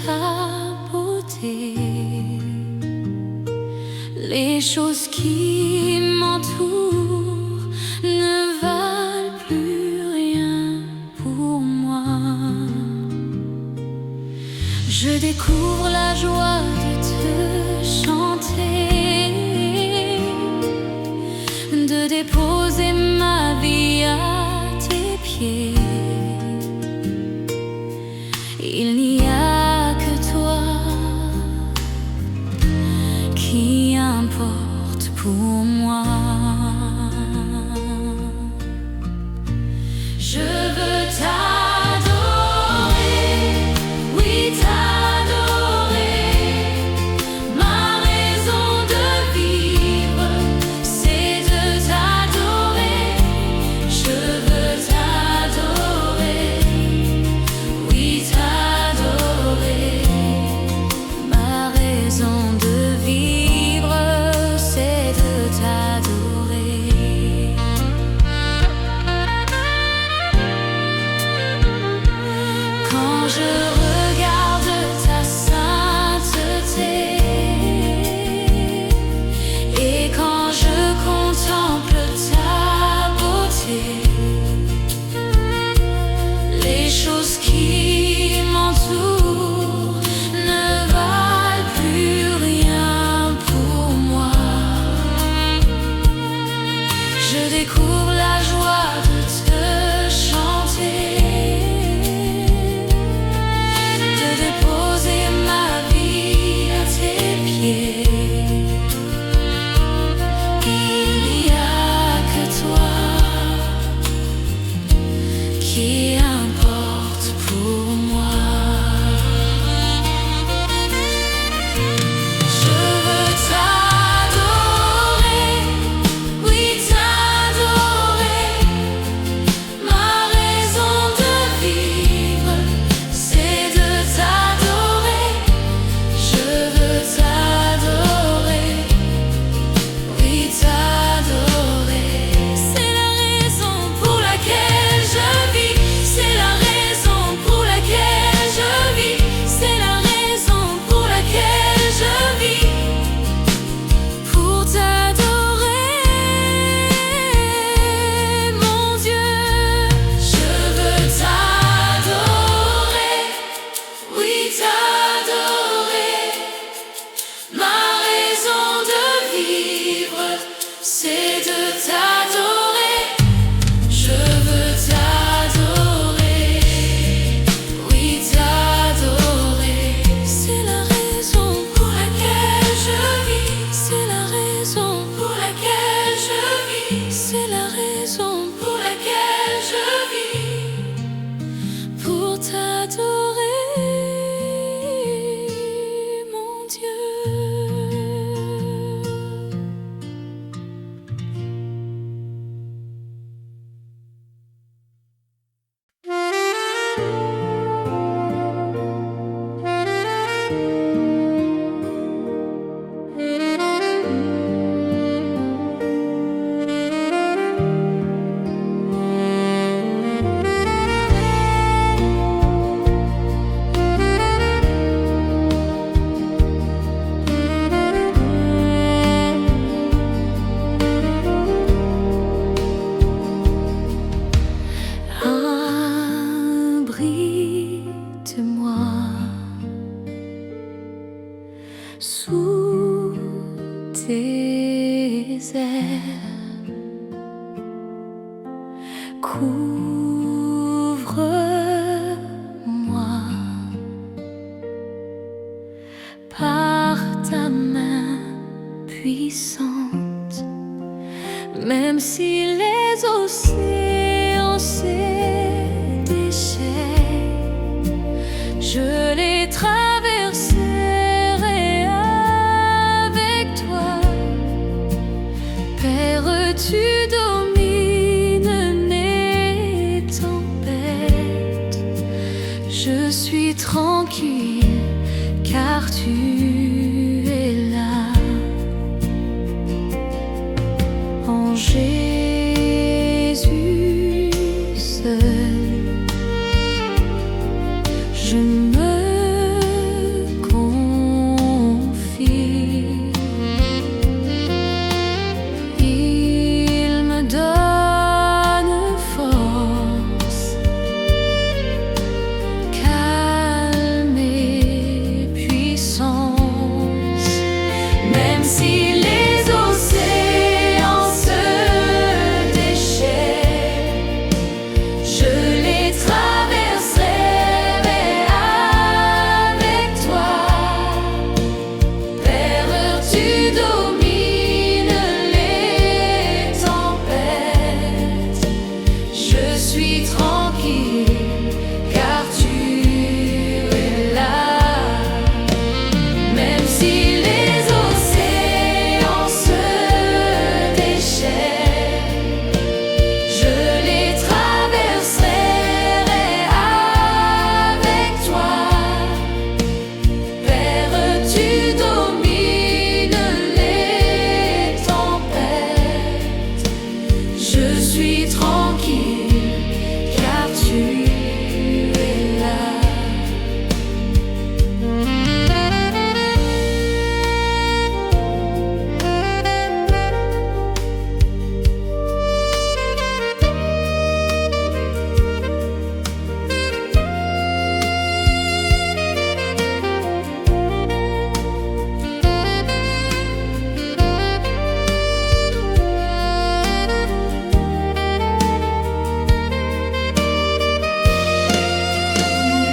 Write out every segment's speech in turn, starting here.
ta beauté. Les choses qui m'entourent ne valent plus rien pour moi. Je découvre la joie de te chanter, de déposer ma vie à tes pieds. Il n'y a que toi qui importe pour moi. Je veux t'adorer, oui t'adorer. Ma raison de vivre, c'est de t'adorer. Je veux t'adorer, oui t'adorer. Ma raison de vivre, c'est de t'adorer. Quand je regarde ta sainteté et quand je contemple ta beauté, les choses qui m'entourent ne valent plus rien pour moi. Je découvre la joie de te chanter, de déposer ma vie à tes pieds. Il n'y a que toi qui importe pour moi. Je veux t'adorer, oui t'adorer. Ma raison de vivre, c'est de t'adorer. Je veux t'adorer, oui t'adorer. C'est la raison pour laquelle je vis. C'est la raison pour laquelle je vis. C'est la raison pour laquelle je vis. Pour t'adorer, mon Dieu. Je veux t'adorer, oui t'adorer. Ma raison de vivre, c'est de t'adorer. Je veux t'adorer, oui t'adorer. C'est la raison pour laquelle je vis. C'est la raison pour laquelle je vis. C'est la raison pour laquelle je vis. Pour t'adorer, mon Dieu. Abrite-moi sous tes ailes, couvre-moi par ta main puissante. Même si les océans se déchaînent, je les traverserai avec toi. Père, tu domines mes tempêtes. Je suis tranquille car tu es là. En Jésus seul, je me déchaînes, je les traverserai avec toi. Père, tu domines les tempêtes, je suis tranquille car tu es là.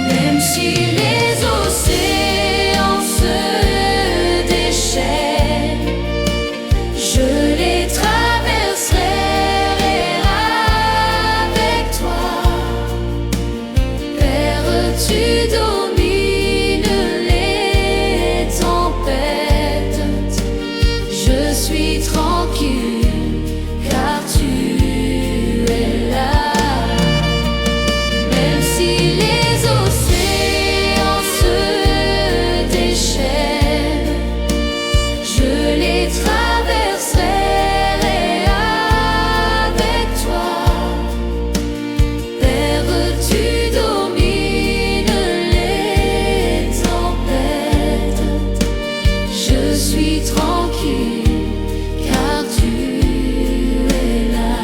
Même si les océans se déchaînent, je les traverserai avec toi. Père, tu domines les tempêtes, je suis tranquille car tu es là. Même si les océans se déchaînent, je les traverserai avec toi. Père, tu domines les tempêtes, je suis tranquille car tu es là.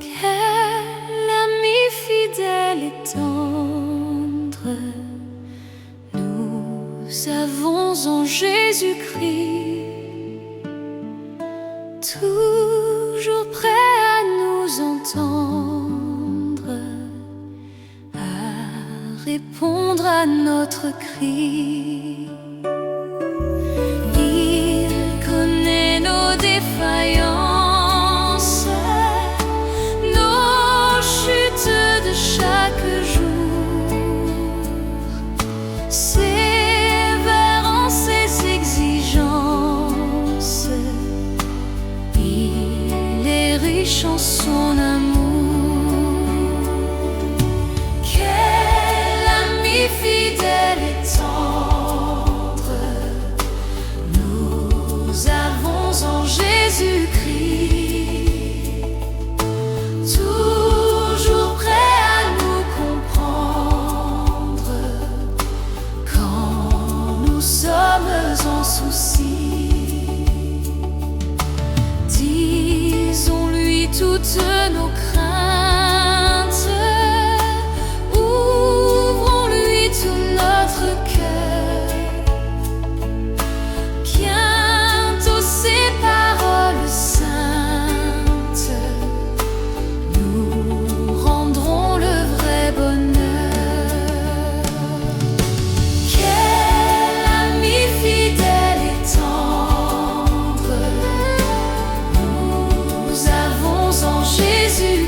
Quel ami fidèle et tendre nous avons en Jésus-Christ, toujours prêt à nous entendre, à répondre à notre cri. Il connaît nos défaillances, nos chutes de chaque jour, sévère en ses exigences, il est riche en son amour. Quel ami fidèle et tendre nous avons en Jésus-Christ, toujours prêt à nous comprendre quand nous sommes en souci. Disons-lui toutes nos craintes, ouvrons-lui tout notre cœur. Bientôt ses paroles saintes nous rendront le vrai bonheur. Quel ami fidèle et tendre nous avons en Jésus.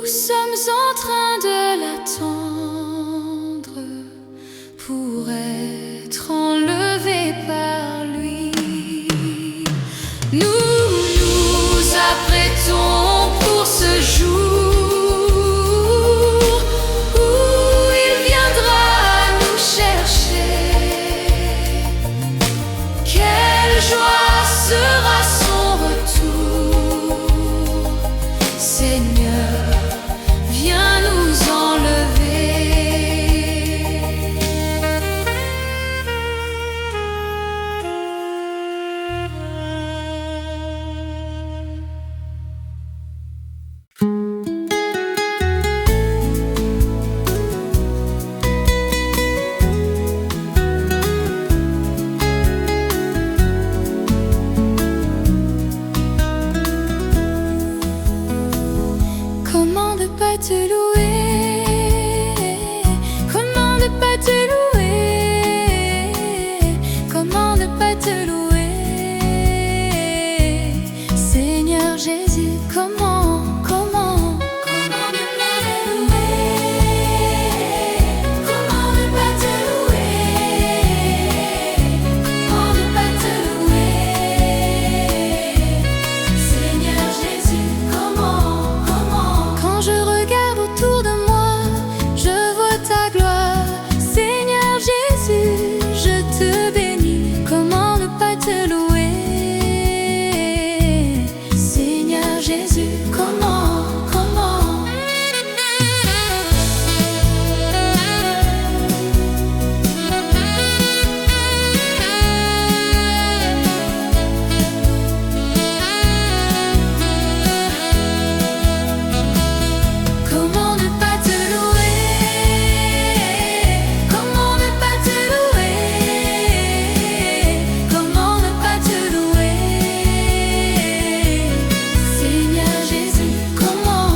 Nous sommes en train de l'attendre pour être enlevés par lui. Nous nous apprêtons pour ce jour où il viendra nous chercher. Quelle joie sera son retour. Seigneur, viens nous enlever. Comment ne pas te louer? Comment ne pas te louer? Comment ne pas te louer? Seigneur Jésus, comment ne pas te louer? Comment ne pas te louer? Comment ne pas te louer? Seigneur Jésus, quand je regarde autour de moi, je vois ta gloire. Seigneur Jésus, je te bénis. Comment ne pas te louer? Seigneur Jésus, comment? Comment ne pas te louer? Comment ne pas te louer? Comment ne pas te louer? Seigneur Jésus, comment?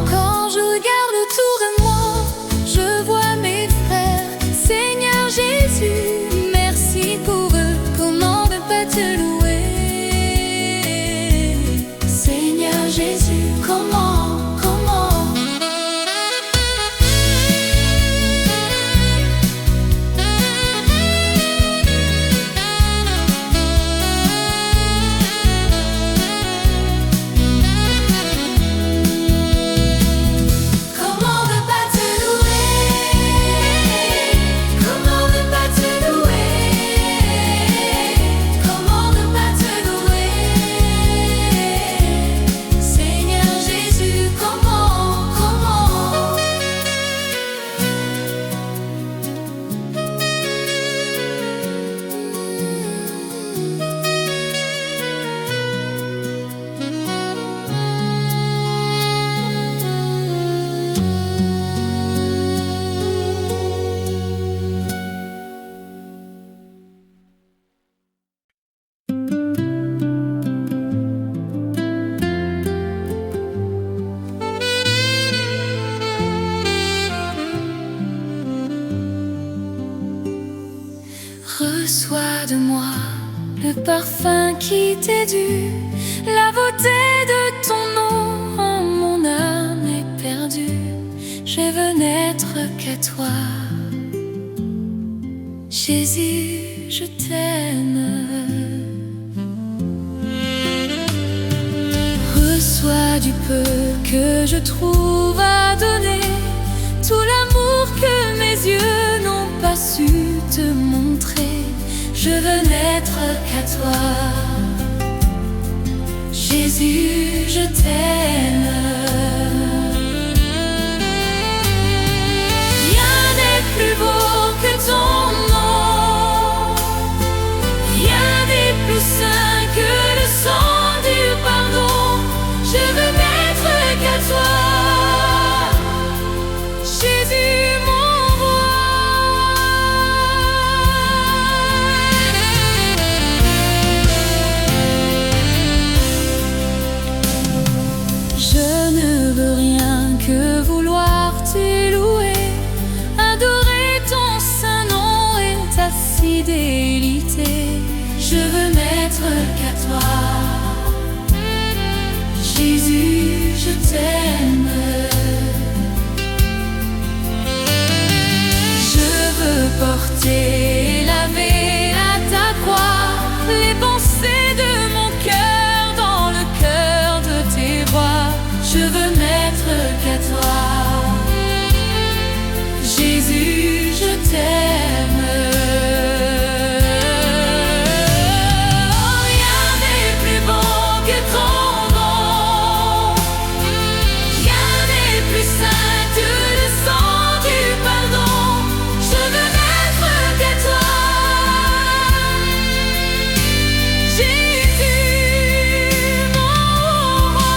Quand je regarde autour de moi, je vois mes frères. Seigneur Jésus, merci pour eux. Comment ne pas te louer? Seigneur Jésus, comment? Comment ne pas te louer? Comment ne pas te louer? Comment ne pas te louer? Seigneur Jésus, comment? Reçois de moi le parfum qui t'est dû, la beauté de ton nom en mon âme est perdue. Je veux n'être qu'à toi. Jésus, je t'aime. Reçois du peu que je trouve à donner, tout l'amour que mes yeux n'ont pas su te montrer. Je veux n'être qu'à toi. Jésus, je t'aime. Rien n'est plus beau que ton nom. Rien n'est plus saint que le sang du pardon. Je veux n'être qu'à toi. Jésus, mon roi. Je ne veux rien que vouloir te louer, adorer ton saint nom et ta fidélité. Je veux n'être qu'à toi. Jésus, je t'aime. J'ai lavé à ta croix les pensées de mon cœur dans le cœur de tes voix. Je veux n'être qu'à toi. Jésus, je t'aime. Rien n'est plus beau que ton nom. Rien n'est plus saint que le sang du pardon. Je veux n'être qu'à toi. Jésus, mon roi.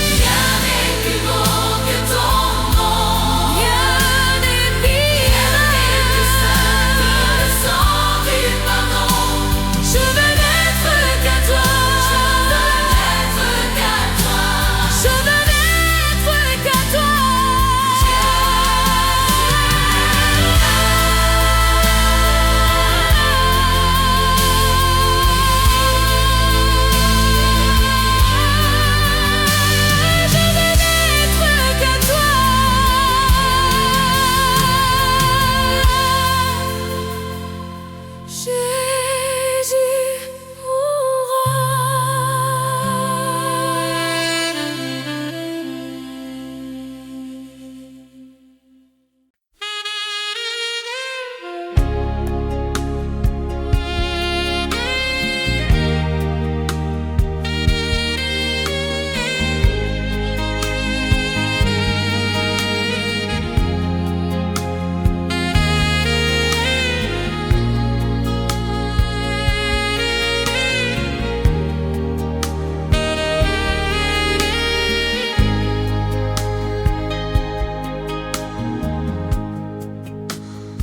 Rien n'est plus beau que ton nom. Rien n'est plus saint que le sang du pardon. Je veux n'être qu'à toi. Je veux n'être qu'à toi. Je veux n'être qu'à toi. Jésus, mon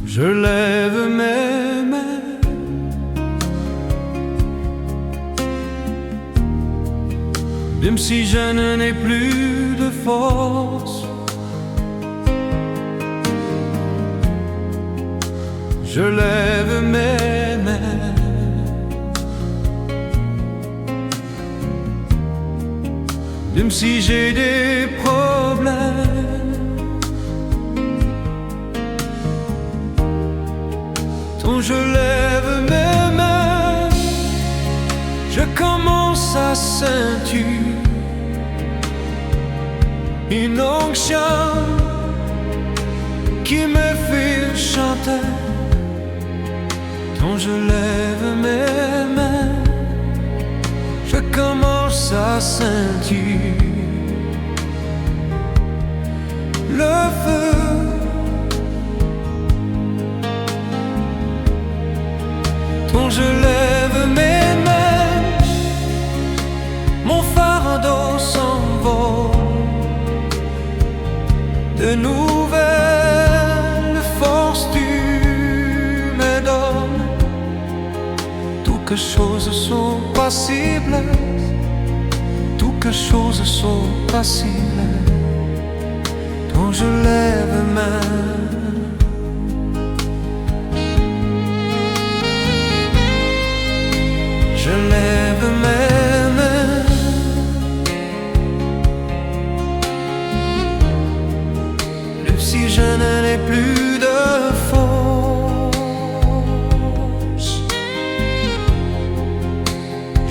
Je lève mes mains, même si je n'ai plus de force. Je lève mes mains, même si j'ai des problèmes. Quand je lève mes mains, je commence à sentir une onction qui me fait chanter. Quand je lève mes mains, je commence à sentir le feu. Quand je lève mes mains, mon fardeau s'envole. De nouvelles forces tu me donnes. Toutes choses sont possibles. Toutes choses sont possibles. Quand je lève mes mains, je lève mes mains, même si je n'en ai plus de force.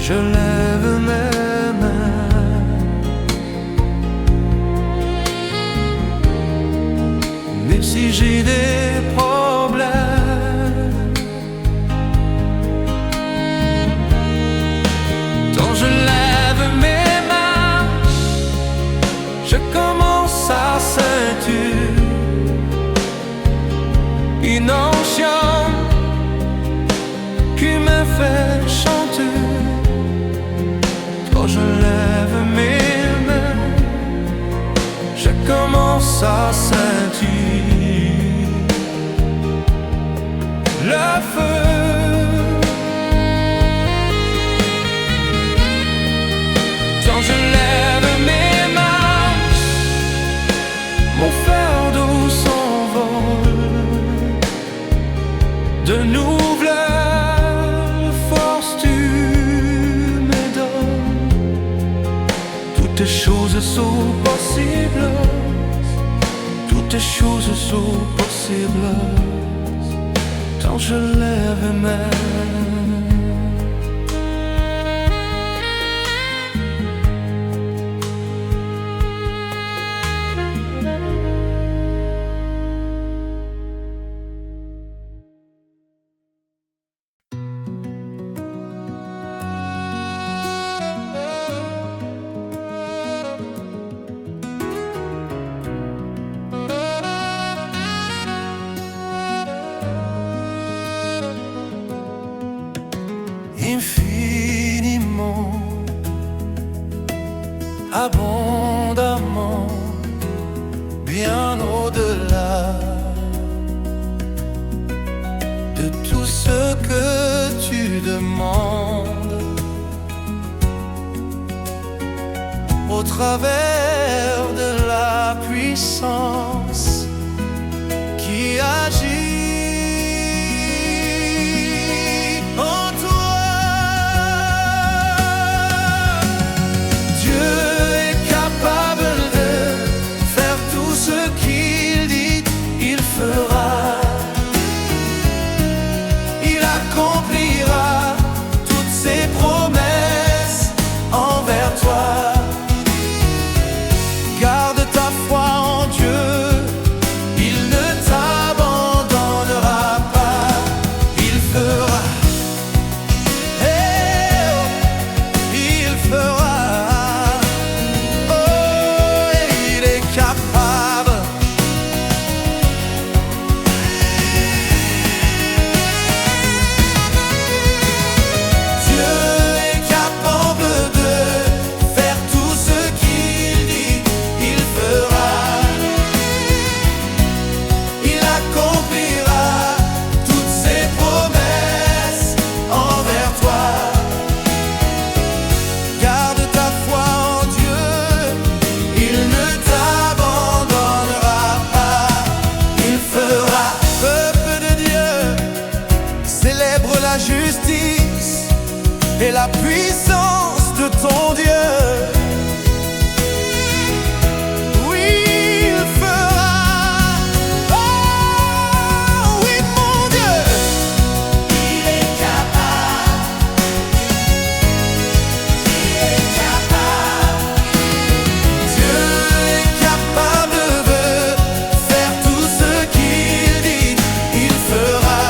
Je lève mes mains, même si j'ai des problèmes. Quand je lève mes mains, je commence à sentir une onction qui me fait chanter. Quand je lève mes mains, je commence à sentir le feu. Quand je lève mes mains, mon frère Toutes choses sont possibles, toutes choses sont possibles, tant je lève mes mains. Infiniment, abondamment, bien au-delà de tout ce que tu demandes, au travers de la puissance qui agit. La justice et la puissance de ton Dieu. Oui, il fera. Oh, oui, mon Dieu. Il est capable. Il est capable. Dieu est capable de faire tout ce qu'il dit. Il fera.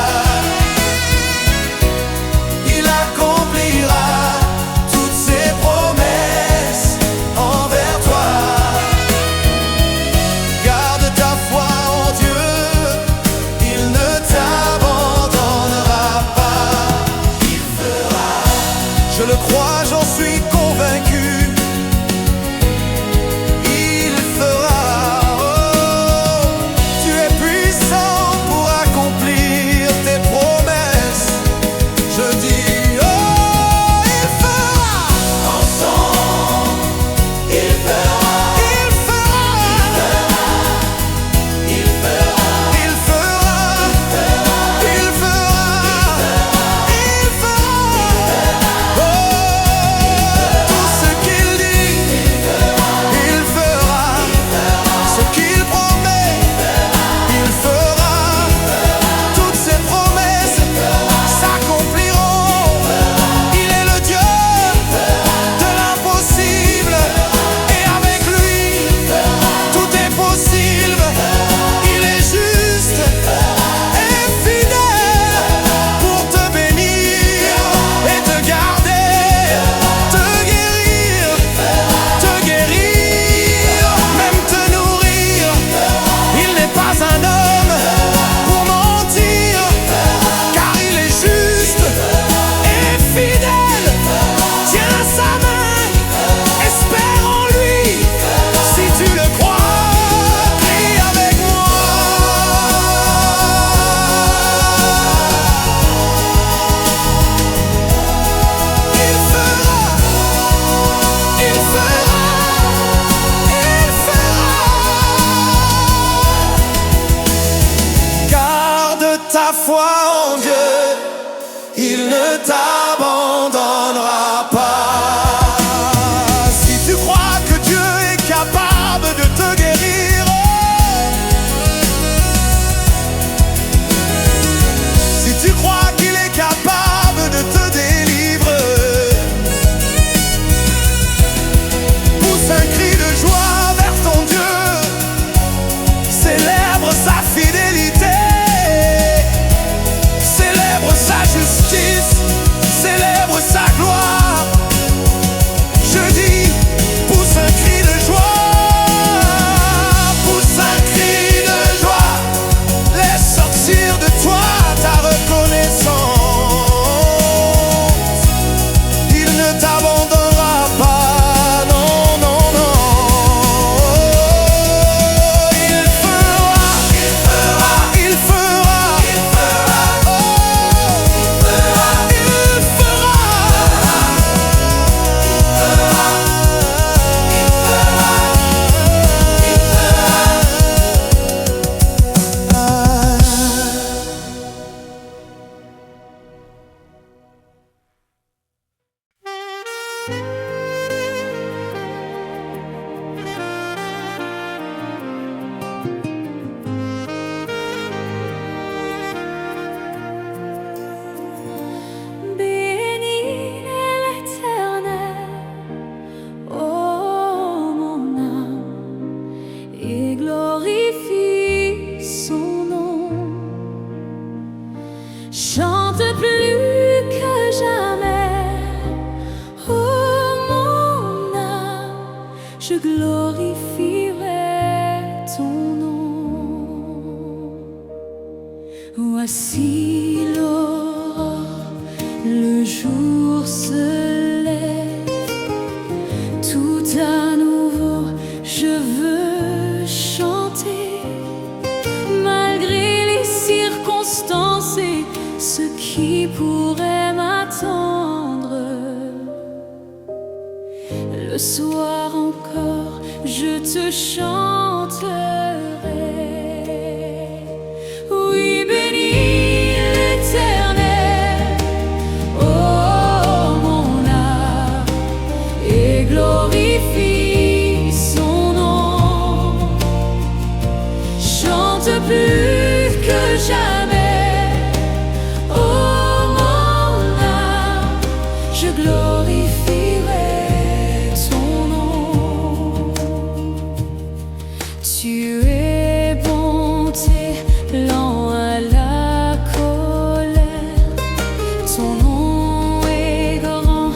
je glorifierai ton nom. Voici l'aurore, le jour se lève, tout à nouveau je veux chanter, malgré les circonstances et ce qui pourrait m'attendre. Le soir encore, je te chanterai. Oui, bénis l'Éternel, oh mon âme, et glorifie son nom. Chante plus que jamais, oh mon âme, je glorifierai ton nom. Tu es bonté, lent à la colère, ton nom est grand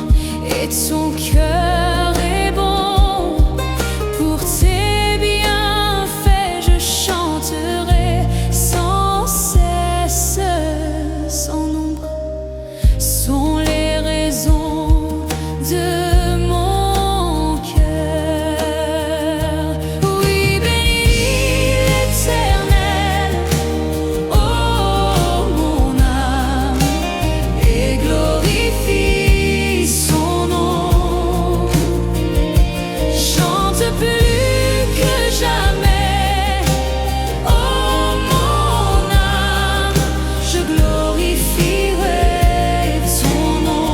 et ton cœur est bon. Pour tes bienfaits je chanterai sans cesse. Sans nombre sont les raisons de mon cœur. Oui, bénis l'Éternel, oh mon âme, et glorifie son nom. Chante plus que jamais, oh mon âme, je glorifierai ton nom.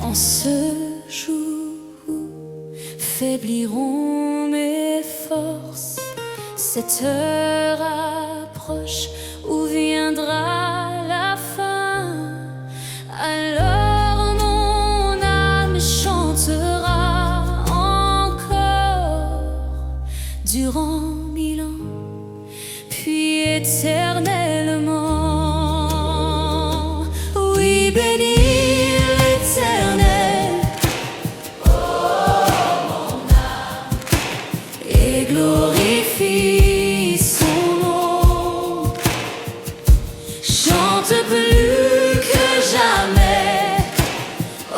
En ce jour où faibliront mes forces, cette heure approche où viendra la fin. Alors mon âme chantera encore durant 1000 ans, puis éternellement. Oui, bénis l'Éternel, et glorifie son nom. Chante plus que jamais,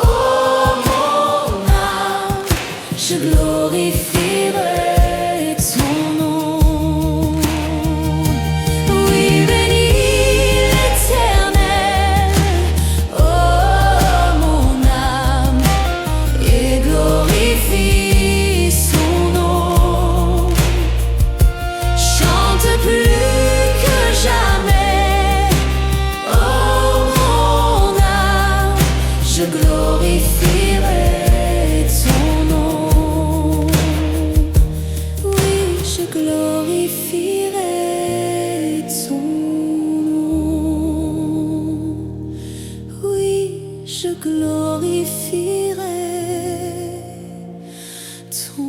oh mon âme, je glorifierai ton nom. Oui, bénis l'Éternel, oh mon âme, et glorifie son nom. Chante plus que jamais, oh mon âme, je glorifierai ton nom. Oui, je glorifierai ton nom. Oui, je glorifierai ton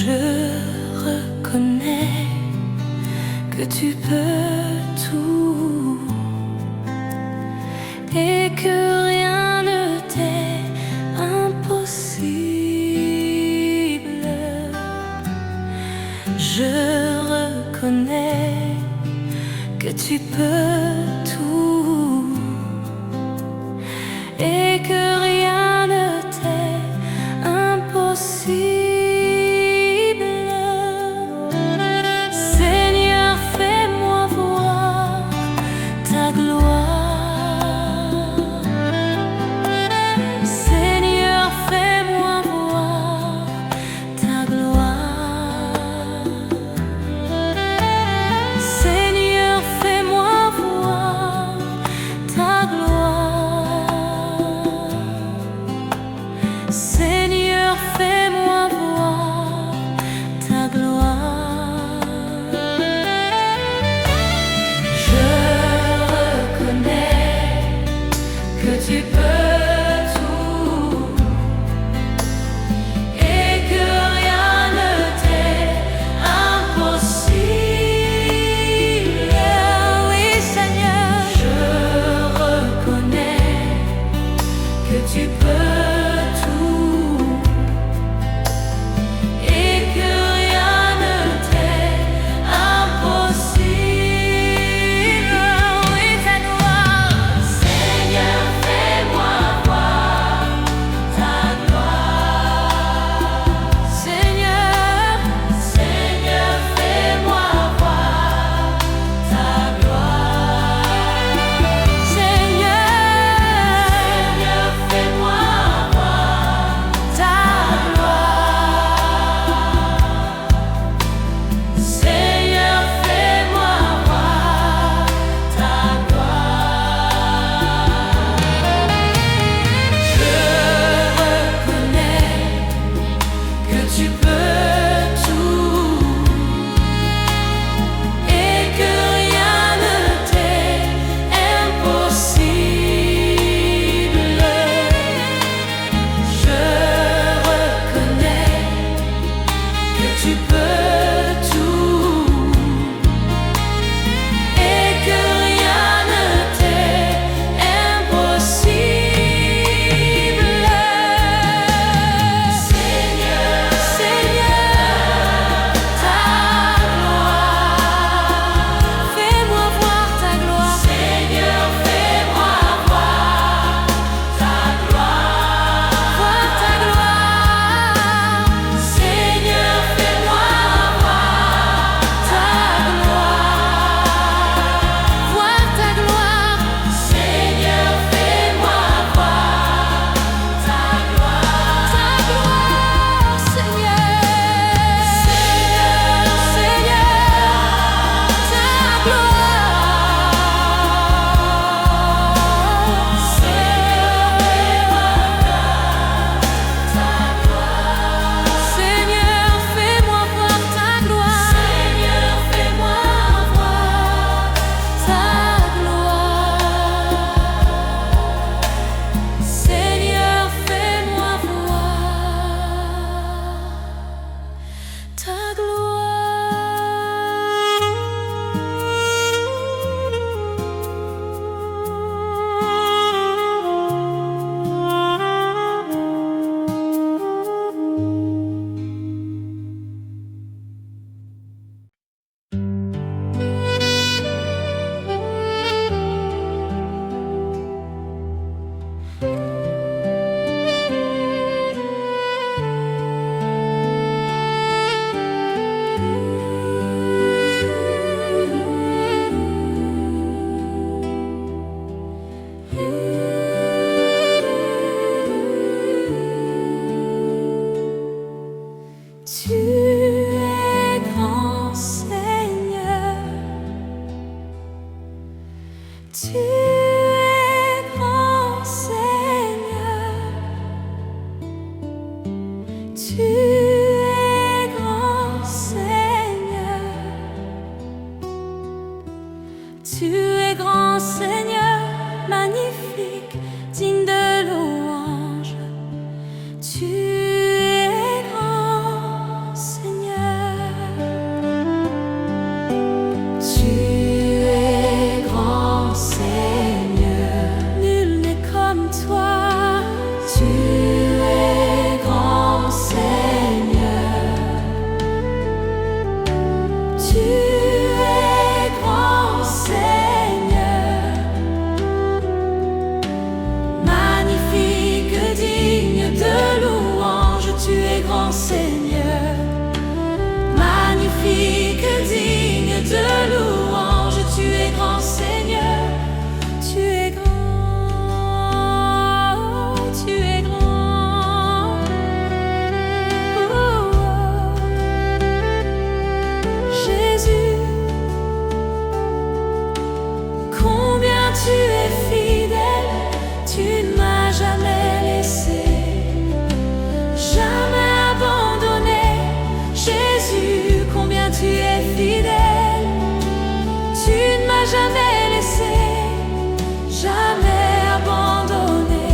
Je reconnais que tu peux tout et que rien ne t'est impossible. Je reconnais que tu peux tout et que rien ne t'est impossible. Seigneur, fais-moi voir ta Tu es grand Seigneur, tu es grand Seigneur, tu es grand Seigneur, magnifique, digne de louange. Tu es grand Seigneur, tu es grand Seigneur, nul n'est comme toi. Tu es grand Seigneur, tu es grand Seigneur, magnifique, digne de louange. Tu es grand Seigneur, magnifique, digne de louange. Tu es grand Seigneur, tu es grand, tu es grand. Oh, oh. Jésus, combien tu es fidèle, tu ne m'as jamais laissé, jamais abandonné. Jésus, combien tu es fidèle, tu ne m'as jamais laissé, jamais abandonné.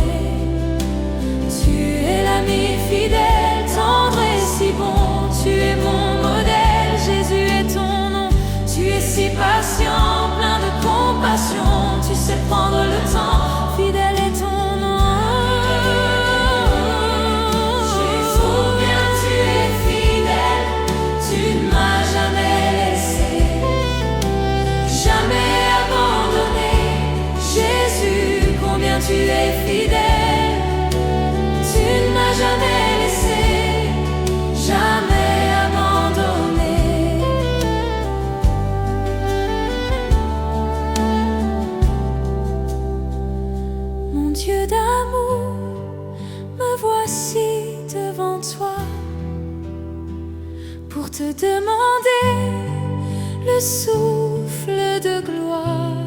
Tu es l'ami fidèle, tendre et si bon, tu es mon modèle. Jésus est ton nom, tu es si patient, plein de compassion, tu sais prendre le temps, fidèle est ton nom. Combien tu es fidèle, tu ne m'as jamais laissé, jamais abandonné. Jésus, combien tu es fidèle, tu ne m'as jamais laissé, jamais abandonné. Mon Dieu d'amour, me voici devant toi pour te demander le souffle de gloire.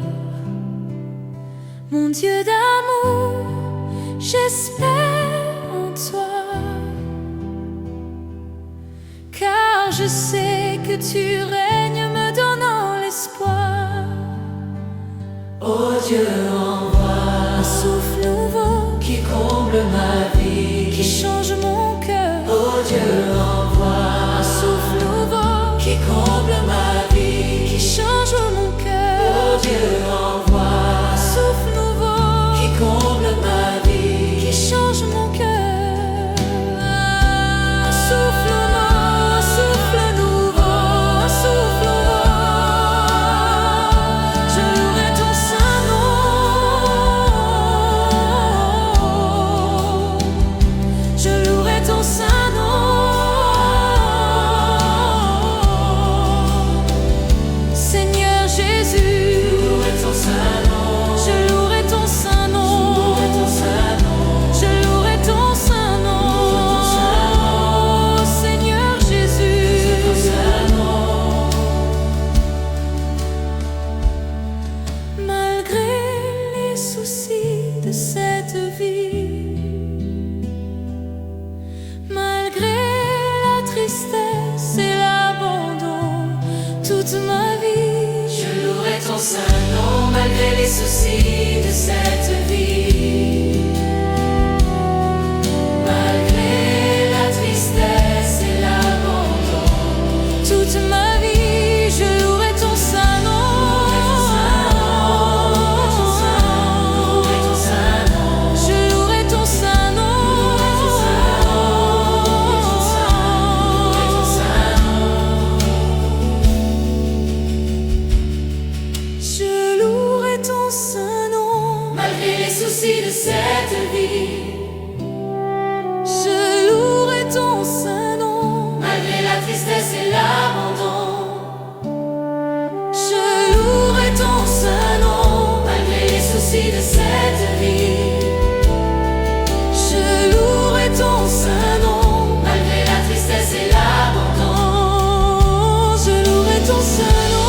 Mon Dieu d'amour, j'espère en toi, car je sais que tu règnes me donnant l'espoir. Oh Dieu, envoie un souffle nouveau qui comble ma vie, qui change mon cœur. Oh Dieu, envoie un souffle nouveau qui comble ma vie, qui change mon cœur. Oh Dieu, envoie un souffle nouveau qui comble ma vie, qui change mon cœur. Un souffle nouveau, un souffle nouveau, un souffle nouveau. Je louerai ton saint nom, je louerai ton saint nom. Seigneur Jésus, je louerai ton saint nom, je louerai ton saint nom, je louerai ton saint nom. Seigneur Jésus, malgré les soucis de cette vie, malgré la tristesse et l'abandon, toute ma vie, je louerai ton saint nom, malgré les soucis de cette vie, malgré la tristesse et l'abandon, toute ma vie, je louerai ton saint nom. Je louerai ton saint nom. Je louerai ton saint nom, malgré les soucis de cette vie. Je louerai ton saint nom, malgré la tristesse et l'abandon. Je louerai ton saint nom, malgré les soucis de cette vie. Je louerai ton saint nom, malgré la tristesse et l'abandon. Je louerai ton saint nom.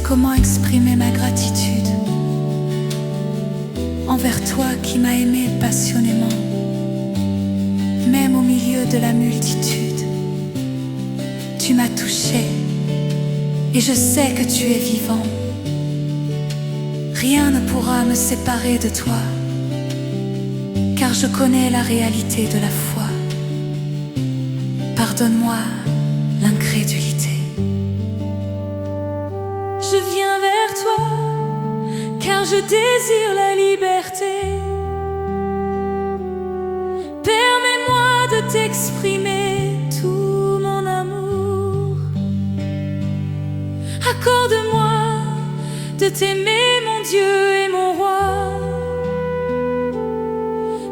comment exprimer ma gratitude envers toi qui m'as aimé passionnément, même au milieu de la multitude. Tu m'as touché et je sais que tu es vivant. Rien ne pourra me séparer de toi, car je connais la réalité de la foi. Pardonne-moi l'incrédulité. Je viens vers toi, car je désire la liberté. Permets-moi de t'exprimer tout mon amour. Accorde-moi de t'aimer, mon Dieu et mon roi.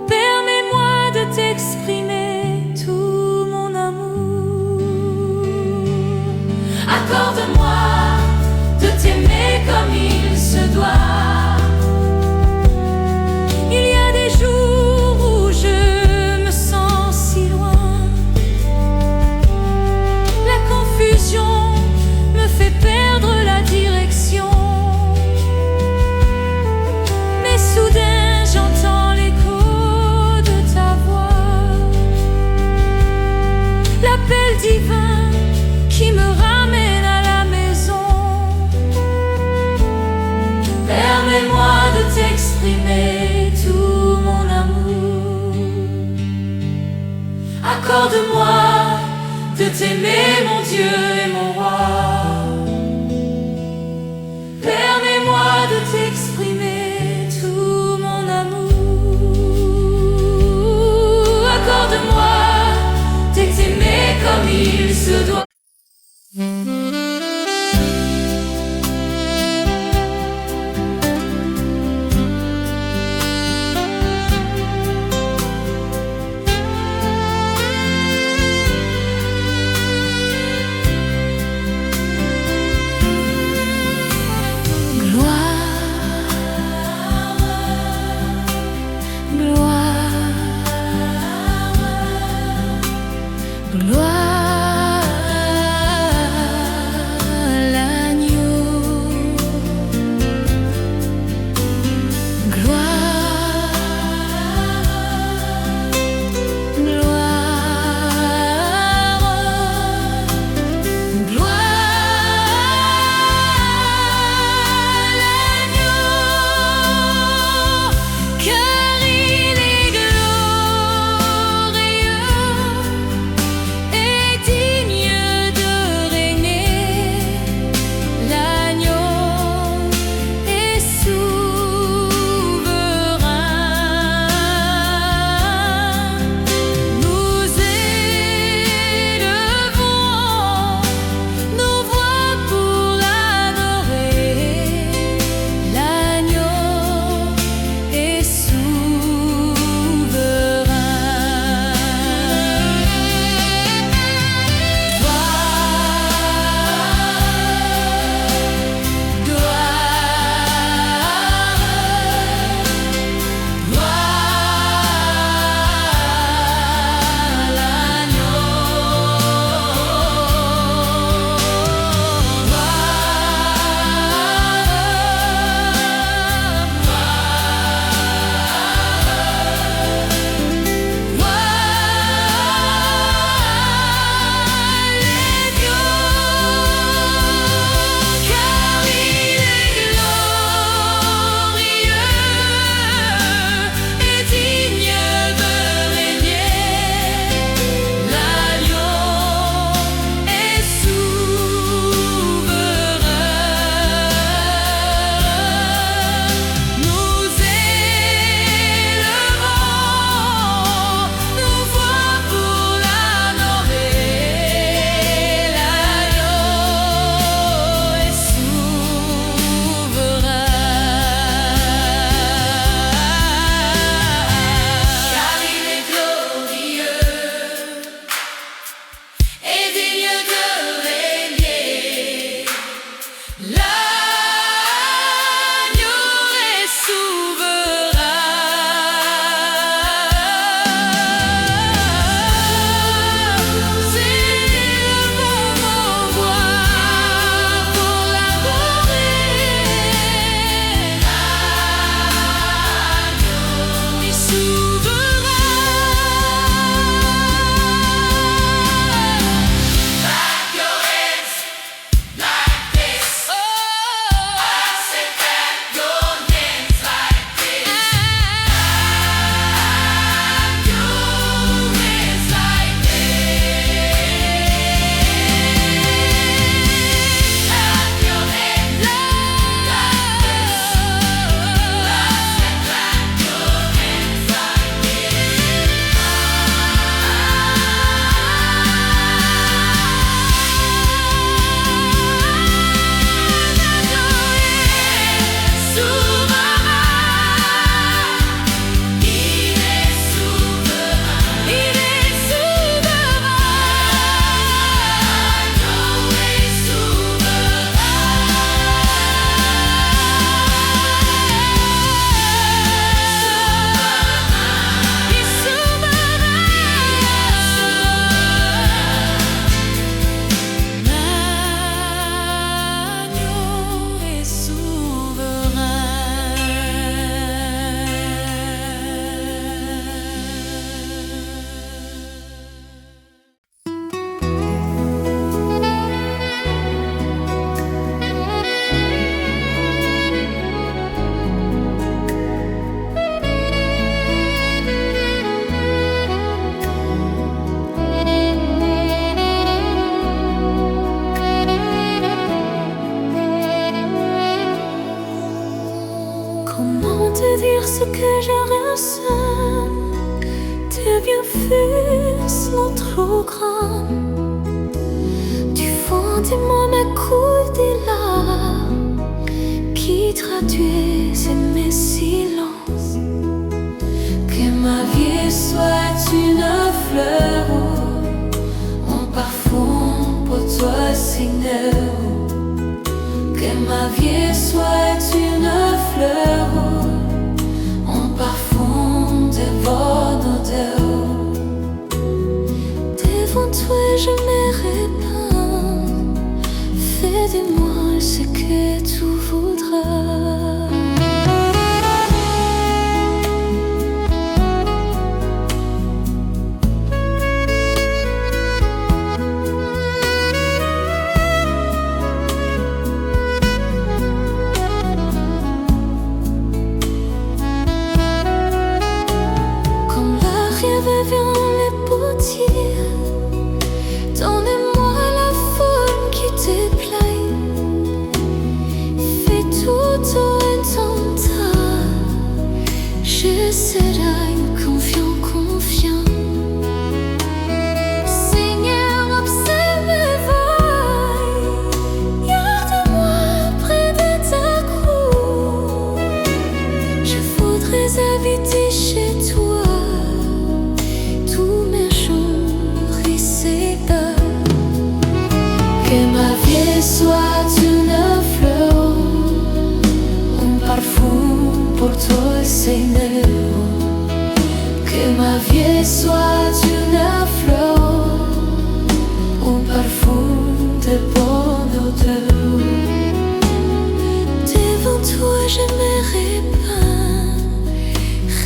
Permets-moi de t'exprimer tout mon amour. Accorde-moi de t'aimer comme il se doit. Il y a des jours où je me sens si loin. La confusion me fait perdre la direction. Mais soudain j'entends l'écho de ta voix, l'appel divin qui me ramène à la maison. Permets-moi de t'exprimer tout mon amour. Accorde-moi de t'aimer, mon Dieu et mon roi. Permets-moi de t'exprimer tout mon amour. Accorde-moi de t'aimer comme il se doit. Comment te dire ce que je ressens? Tes bienfaits sont trop grands. Du fond de moi m'écoute des larmes qui traduisent mes silences. Que ma vie soit une fleur, un parfum pour toi, Seigneur. Que ma vie soit une fleur, un parfum de bonne odeur. Devant toi je me répands. Fais de moi ce que tu voudras. Donne-moi la forme qui te plaît. Fais tout en ton temps. Je serai confiant, confiant. Seigneur, observe mes voies. Garde-moi près de ta croix. Je voudrais habiter chez toi. Que ma vie soit une fleur, un parfum pour toi, Seigneur. Que ma vie soit une fleur, un parfum de bonne odeur. Devant toi je me répands.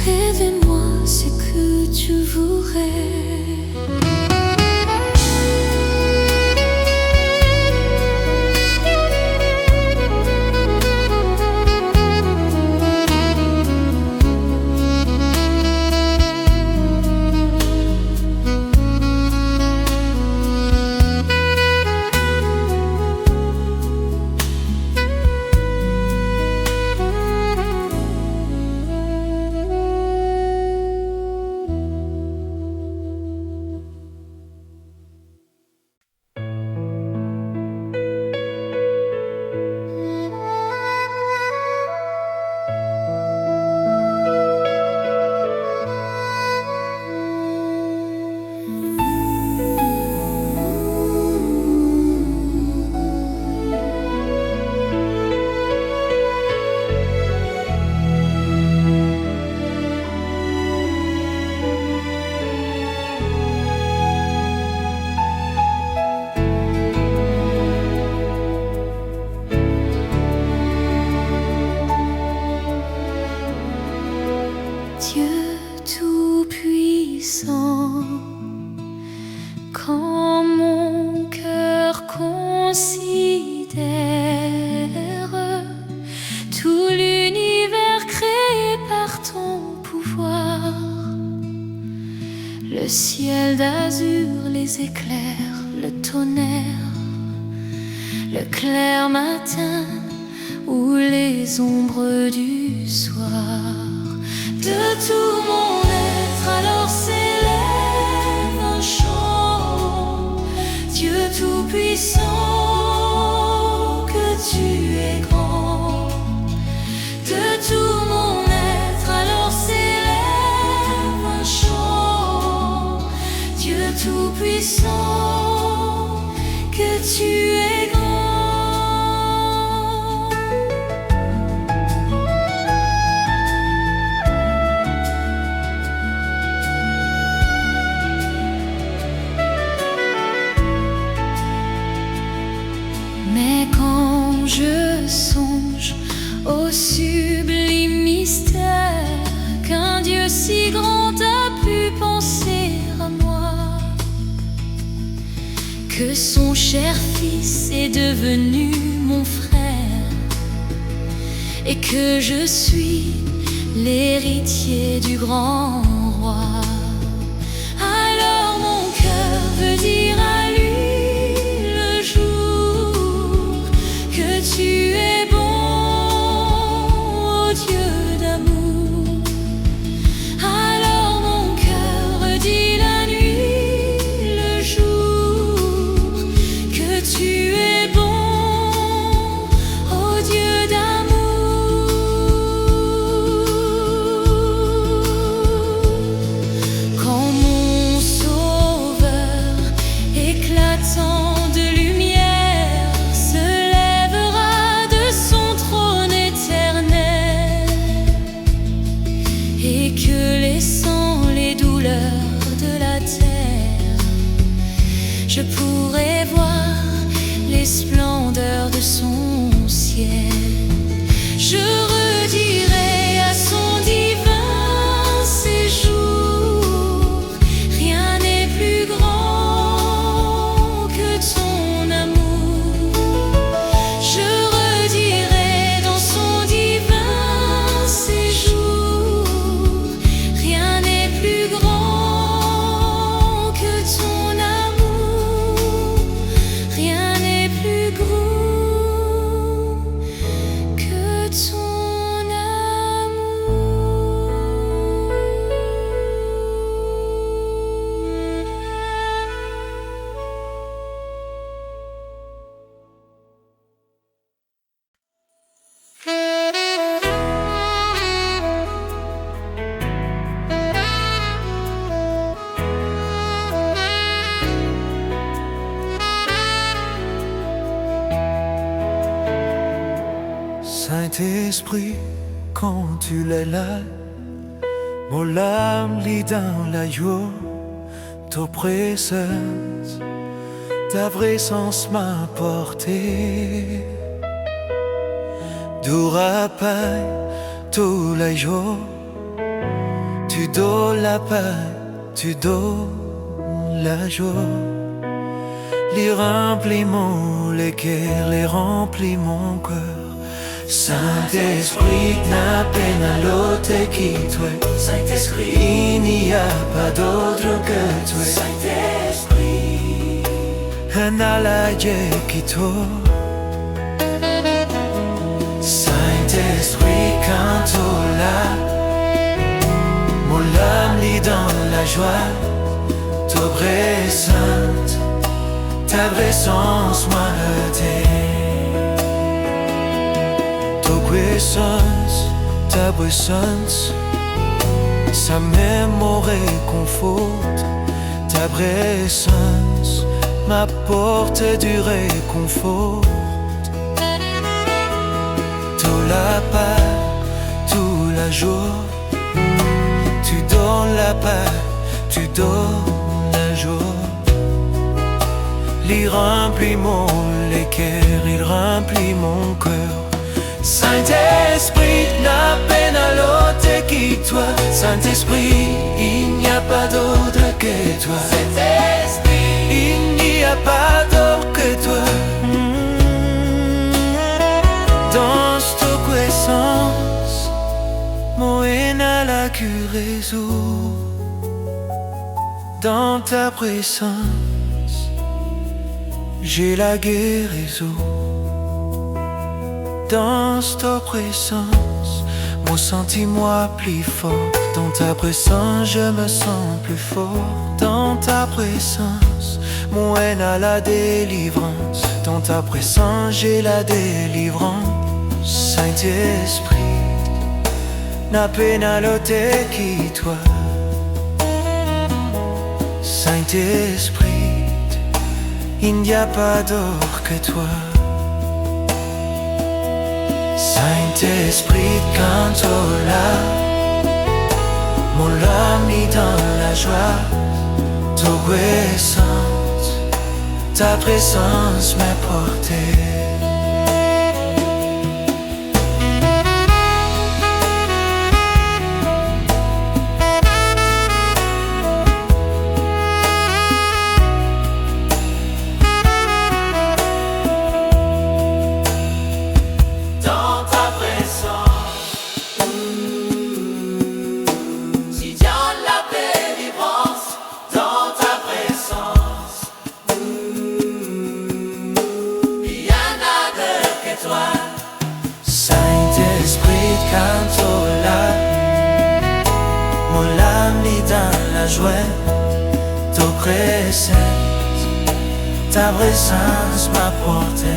Révèle-moi ce que tu voudrais. Dieu tout-puissant, quand mon cœur considère tout l'univers créé par ton pouvoir, le ciel d'azur, les éclairs, le tonnerre, le clair matin ou les ombres du soir. De tout mon être alors s'élève un chant. Dieu tout-puissant, que tu es grand. De tout mon être alors s'élève un chant. Dieu tout-puissant, que tu es grand. Mais quand je songe au sublime mystère qu'un Dieu si grand a pu penser à moi, que son cher fils est devenu mon frère et que je suis l'héritier du grand roi, alors mon cœur veut dire à lui tu es bon, oh Dieu. couleurs de la terre. Je pourrais voir les splendeurs de son ciel. Je redirai à son divin séjour, rien n'est plus grand que ton amour. Je redirai dans son divin séjour, rien n'est plus grand que ton amour. Rien n'est plus grand que ton amour. Saint-Esprit, quand tu l'es là, mon âme lit dans la joie, ta présence, ta présence m'a porté. D'où paix, tous les jours, tu donnes la paix, tu donnes la joie. Les remplis mon cœur, les remplis mon cœur. Saint-Esprit, n'a peine à l'autre qui toi. Saint-Esprit, il n'y a pas d'autre que toi. Saint-Esprit, un allié qui toi. Saint-Esprit, quand tu l'as, mon âme lit dans la joie. Ta présence, ta présence m'a aidé. Ta présence, ça même me réconforte. Ta présence m'apporte du réconfort. Tout la paix, tout la joie, tu donnes la paix, tu donnes la joie. Il remplit mon cœur, il remplit mon cœur. Saint-Esprit, n'a peine à l'autre qui toi. Saint-Esprit, il n'y a pas d'autre que toi. Saint-Esprit, il n'y a pas d'autre que toi. Dans ta puissance, mon haine à la guérison. Dans ta présence, j'ai la guérison. Dans ta présence, mon sentiment plus fort. Dans ta présence, je me sens plus fort. Dans ta présence, mon haine a la délivrance. Dans ta présence, j'ai la délivrance. Saint-Esprit, n'a peine à l'ôter qui toi. Saint-Esprit, il n'y a pas d'autre que toi. Saint-Esprit, quand tu l'as, mon âme est dans la joie. Ta présence m'a porté. Ta présence m'a porté.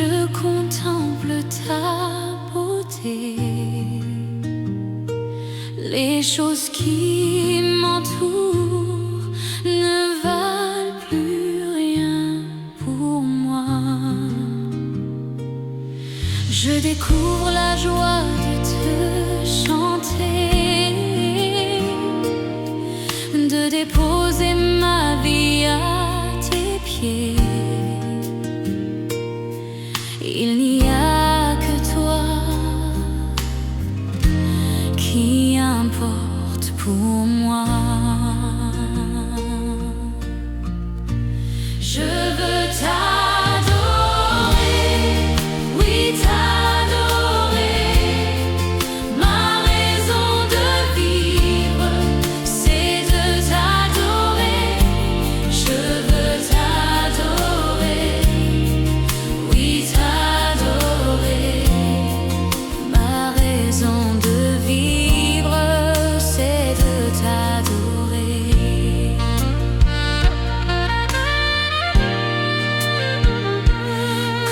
je contemple ta beauté, les choses qui m'entourent ne valent plus rien pour moi. Je découvre la joie de te chanter, de déposer ma vie à tes pieds. Il n'y a que toi qui importe pour moi. Je veux t'adorer, oui t'adorer. Ma raison de vivre, c'est de t'adorer. Je veux t'adorer, oui t'adorer. Ma raison de vivre, c'est de t'adorer.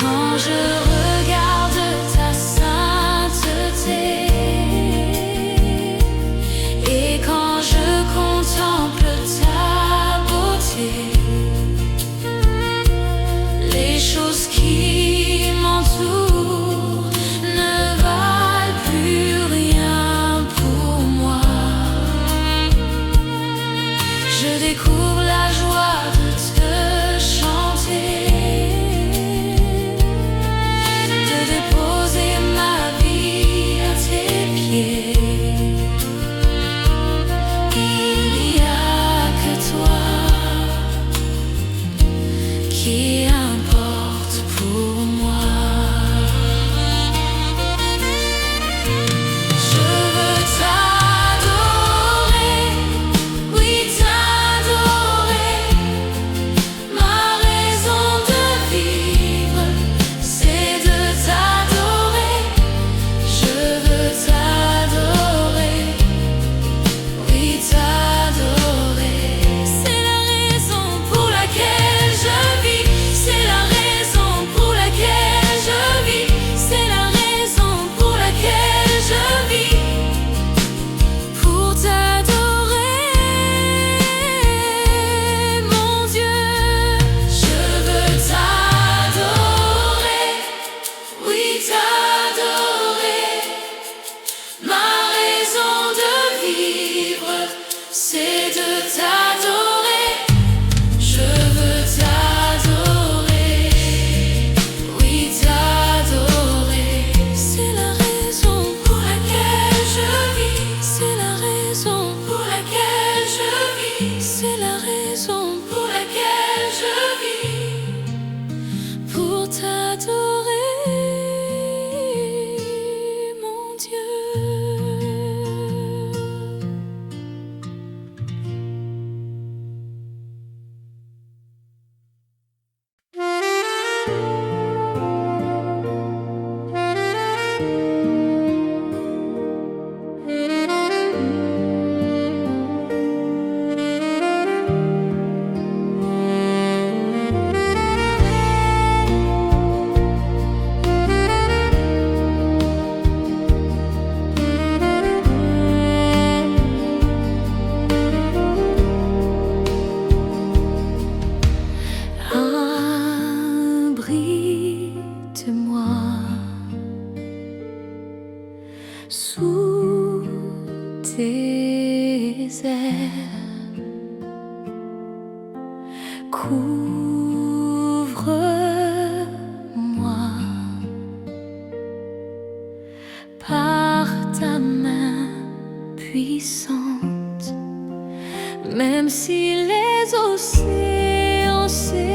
Quand je regarde ta sainteté et quand je contemple ta beauté, les choses qui m'entourent ne valent plus rien pour moi. Je découvre la joie de te chanter, de déposer ma vie à tes pieds. Il n'y a que toi qui importe pour moi. Je veux t'adorer, oui t'adorer. Ma raison de vivre, c'est de t'adorer. Je veux t'adorer, oui t'adorer. C'est la raison pour laquelle je vis. C'est la raison pour laquelle je vis. C'est la raison pour laquelle je vis. Pour t'adorer, mon Dieu. Je veux t'adorer, oui t'adorer. Ma raison de vivre, c'est de t'adorer. Je veux t'adorer, oui t'adorer. C'est la raison pour laquelle je vis. C'est la raison pour laquelle je vis. C'est la raison pour laquelle je vis. Pour t'adorer, mon Dieu. Abrite-moi sous tes ailes, couvre-moi par ta main puissante. Même si les océans se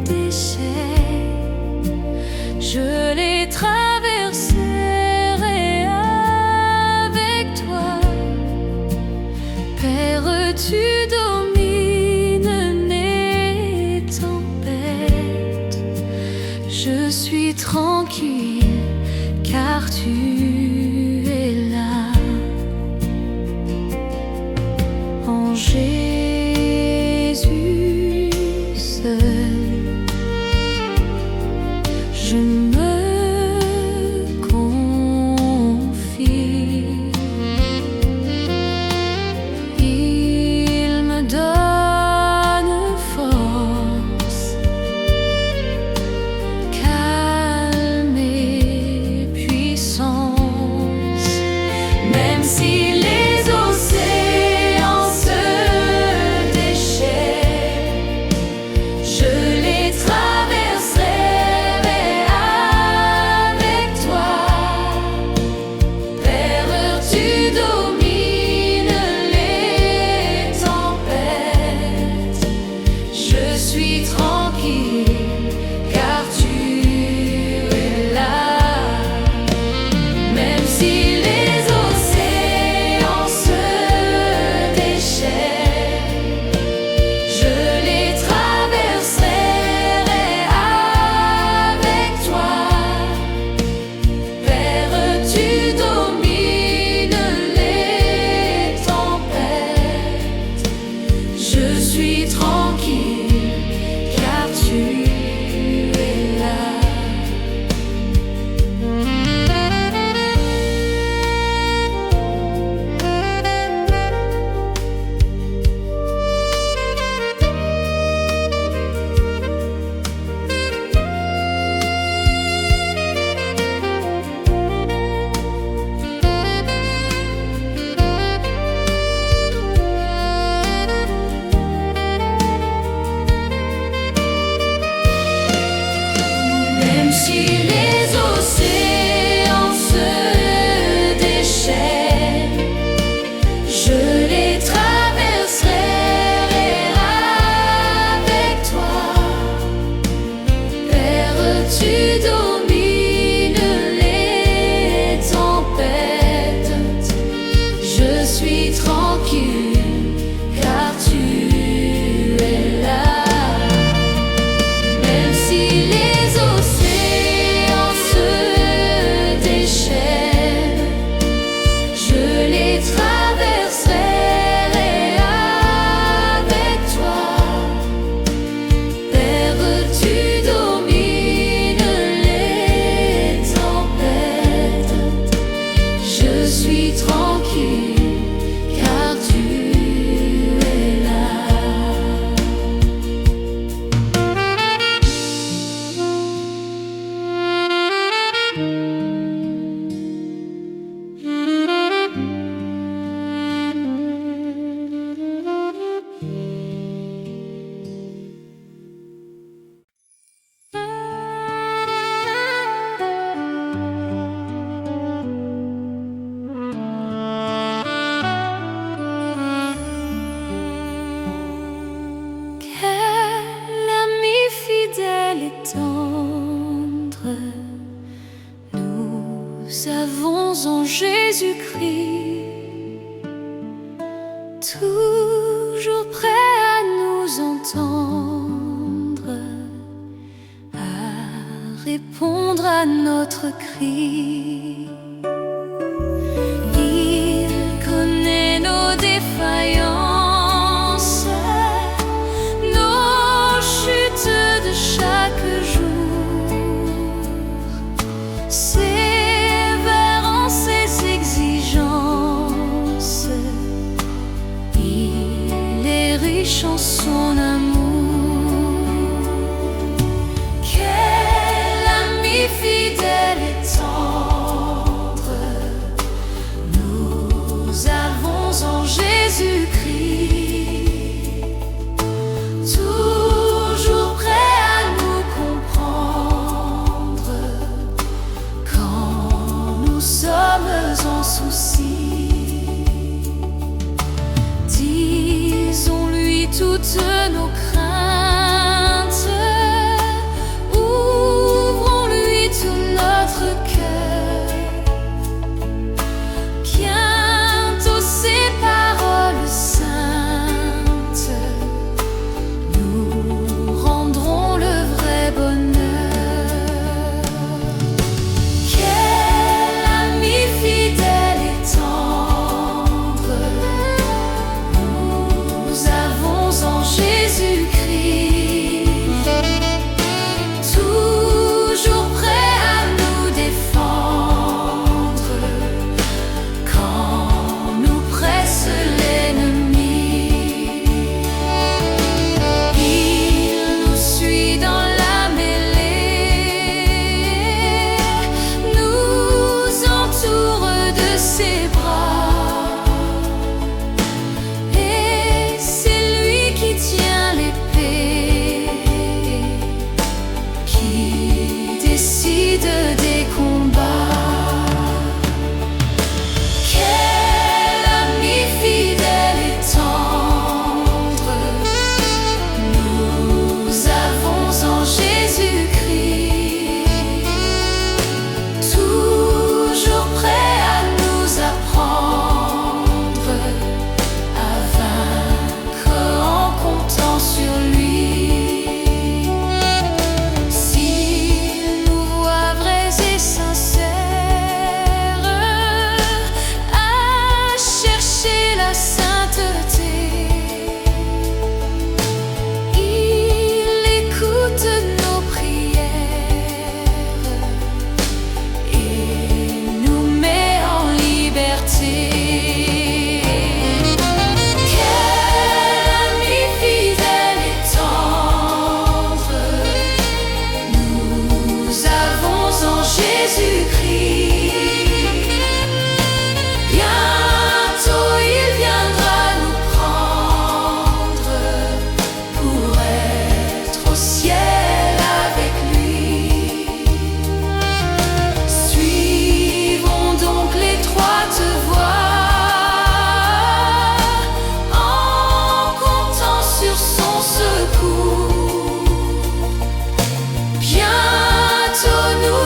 déchaînent, je les traverserai avec toi. Père, tu domines les tempêtes. Je suis tranquille car tu es là. En Jésus seul, je me confie. Il me donne force, calme et puissance. Même si les océans se déchaînent, je les traverserai avec toi. Père, tu domines les tempêtes. Je suis tranquille car tu es là. Même si les océans se déchaînent, je les traverserai avec toi. Père, tu domines les tempêtes. Je suis tranquille car tu es là. Même si les océans se déchaînent, je les traverserai avec toi. Père, tu domines les tempêtes. Je suis tranquille car tu es là. Même si les océans se déchaînent, je les traverserai avec toi. Père, tu domines les tempêtes. Je suis tranquille car tu es là. Quel ami fidèle et tendre nous avons en Jésus-Christ, toujours prêt à nous entendre, à répondre à notre cri. Il connaît nos défaillances, nos chutes de chaque jour, sévère en ses exigences. Il est riche en son amour. Quel ami fidèle et tendre nous avons en Jésus-Christ, toujours prêt à nous comprendre quand nous sommes en souci. Disons-lui toutes nos craintes, ouvrons-lui tout notre cœur. Bientôt ses paroles saintes nous rendront le vrai bonheur. Quel ami fidèle et tendre nous avons en Jésus.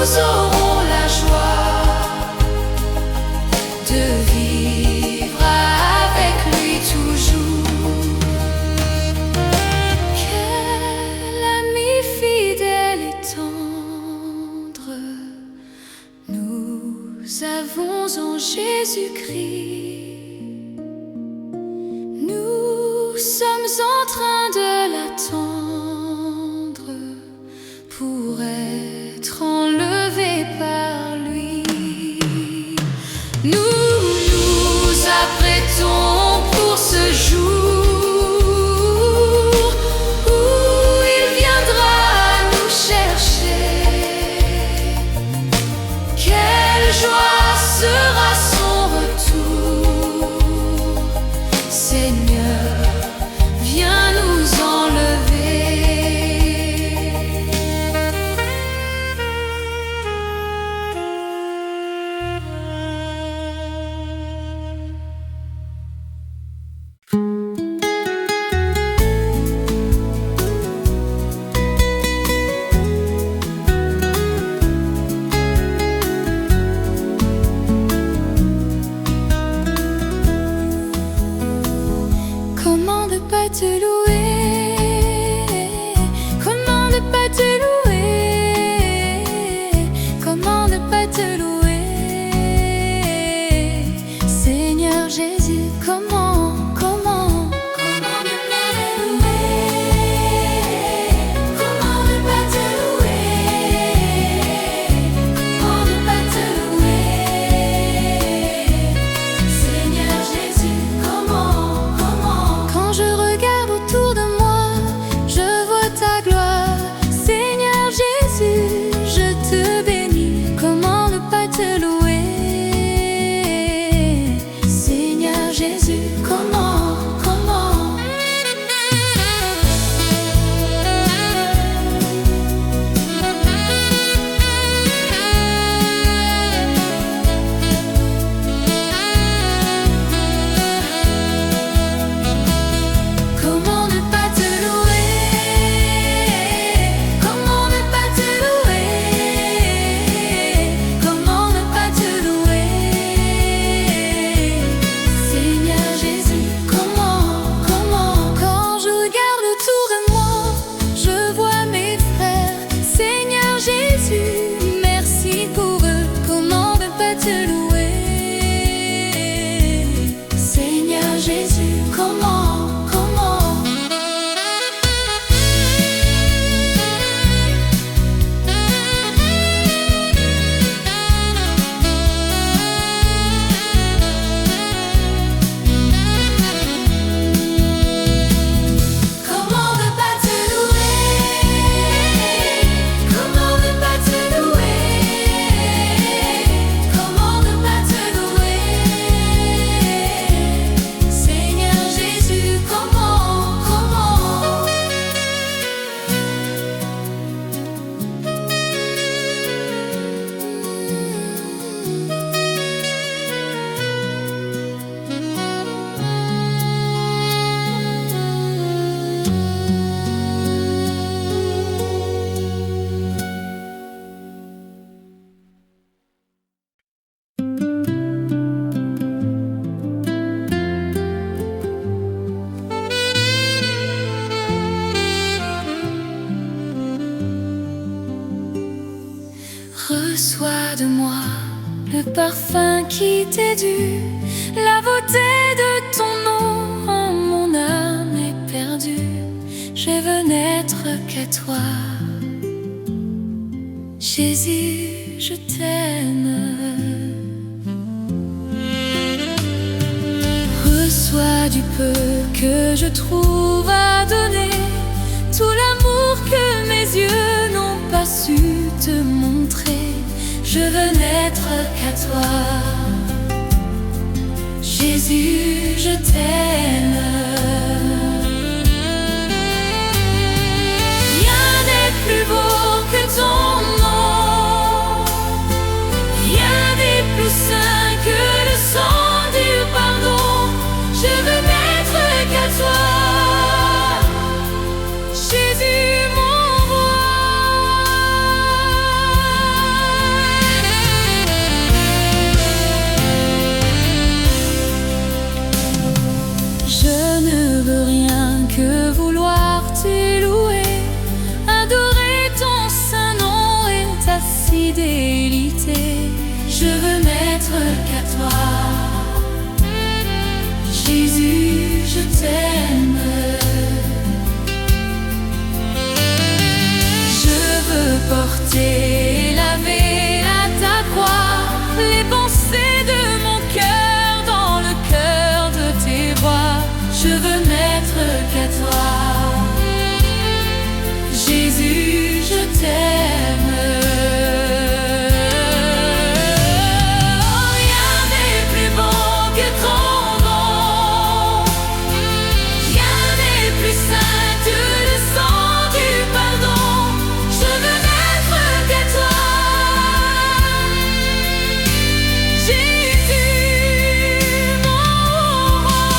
nous aurons la joie de vivre avec lui toujours. Quel ami fidèle et tendre nous avons en Jésus-Christ. Nous sommes en train de l'attendre pour être enlevés par lui. Nous nous apprêtons pour ce jour où il viendra nous chercher. Quelle joie sera son retour. Seigneur, viens nous enlever. Comment ne pas te louer? Comment ne pas te louer? Comment ne pas te louer? Seigneur Jésus, comment ne pas te louer? Comment ne pas te louer? Comment ne pas te louer? Seigneur Jésus, comment? Quand je regarde autour de moi, je vois ta gloire. Seigneur Jésus, je te bénis. Comment ne pas te louer? Seigneur Jésus, comment? Comment ne pas te louer? Comment ne pas te louer? Comment ne pas te louer? Seigneur Jésus, comment? Quand je regarde autour de moi, je vois mes frères. Seigneur Jésus, merci pour eux. Comment ne pas te louer? Seigneur Jésus, comment? Comment ne pas te louer? Comment ne pas te louer? Comment ne pas te louer? Seigneur Jésus, comment? Reçois de moi le parfum qui t'est dû, la beauté de ton nom en mon âme est perdue. Je veux n'être qu'à toi. Jésus, je t'aime. Reçois du peu que je trouve à donner, tout l'amour que mes yeux n'ont pas su te montrer. Je veux n'être qu'à toi. Jésus, je t'aime. Rien n'est plus beau que ton nom. Rien n'est plus saint que le sang du pardon. Je veux n'être qu'à toi. Jésus, mon roi. je veux n'être qu'à toi. Jésus, je t'aime. Je veux porter la veille à ta croix, les pensées de mon cœur dans le cœur de tes voix. Je veux n'être qu'à toi. Jésus, je t'aime. Rien n'est plus beau que ton nom. Rien n'est plus saint que le sang du pardon. Je veux n'être qu'à toi. Jésus, mon roi.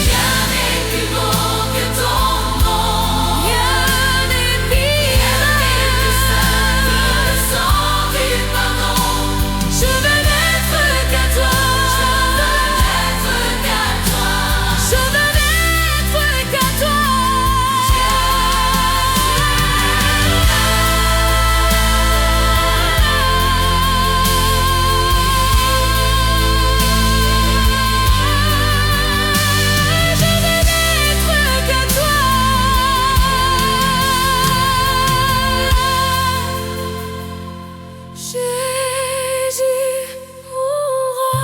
Rien n'est plus beau que ton nom. Rien n'est plus saint que le sang du pardon. Je veux n'être qu'à toi. Je veux n'être qu'à toi. Je veux n'être qu'à toi. Jésus, mon roi.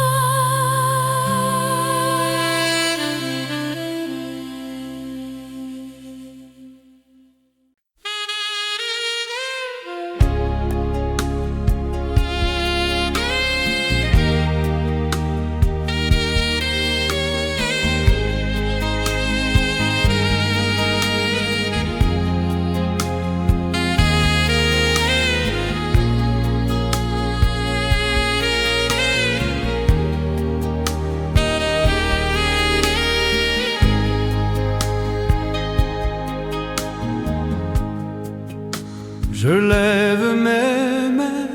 Je lève mes mains,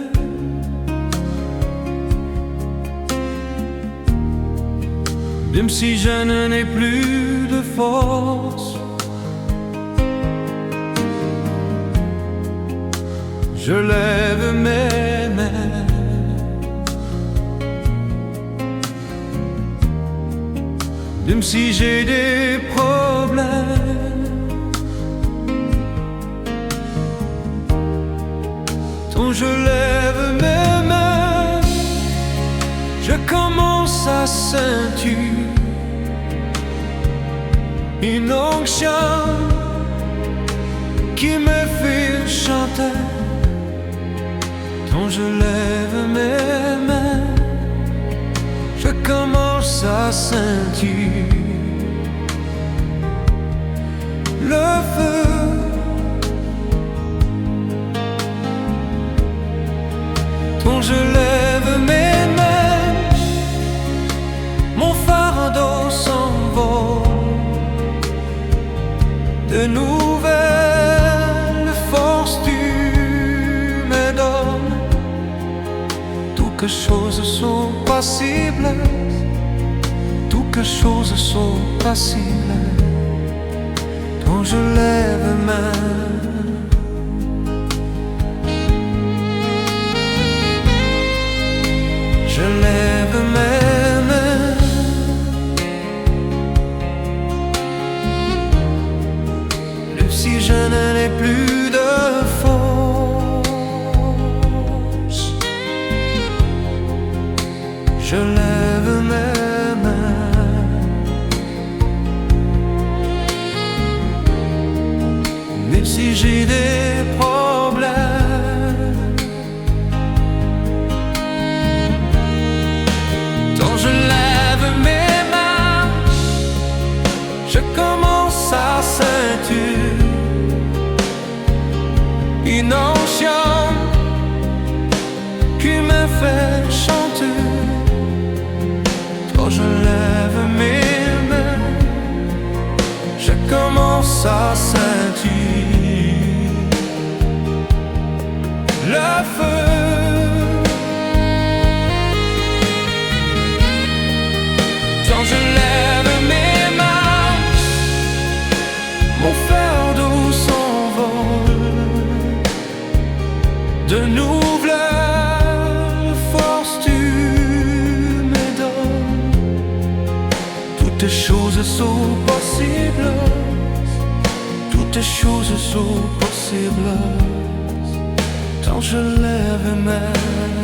même si je n'ai plus de force. Je lève mes mains, même si j'ai des problèmes. Quand je lève mes mains, je commence à sentir une onction qui me fait chanter. Quand je lève mes mains, je commence à sentir le feu. Quand je lève mes mains, mon fardeau s'envole. De nouvelles forces tu me donnes. Toutes choses sont possibles. Toutes choses sont possibles. Quand je lève mes mains, je lève mes mains, même si je n'en ai plus de force. Je lève mes mains, même si j'ai des problèmes. Quand je lève mes mains, je commence à sentir une onction qui me fait chanter. Quand je lève mes mains, je commence à sentir choses sont possibles, toutes choses sont possibles, quand je lève mes mains.